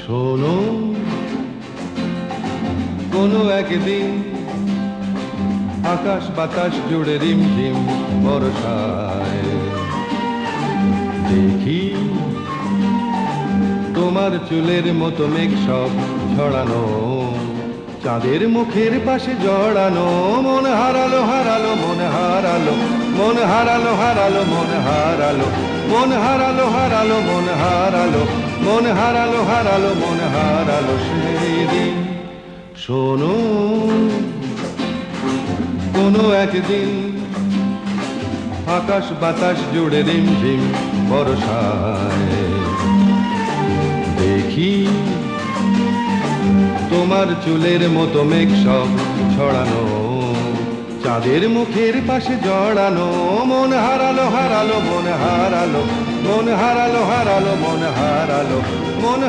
শোনো, কোনো একদিন আকাশ বাতাস জুড়ে রিমঝিম বর্ষায় দেখি তোমার চুলের মতো মেঘ সব ছড়ানো, চাঁদের মুখের পাশে জড়ানো। মন হারালো হারালো মন হারালো, মন হারালো হারালো মন হারালো, মন হারালো হারালো মন হারালো, মন হারালো হারালো মন হারালো সেই দিন। শোনো, কোনো একদিন আকাশ বাতাস জুড়ে রিমঝিম বর্ষায় দেখি তোমার চুলের মতো মেঘ সব ছড়ানো, চাঁদের মুখের পাশে জড়ানো। মন হারালো হারালো মন হারালো, মন হারালো হারালো মন হারালো, মন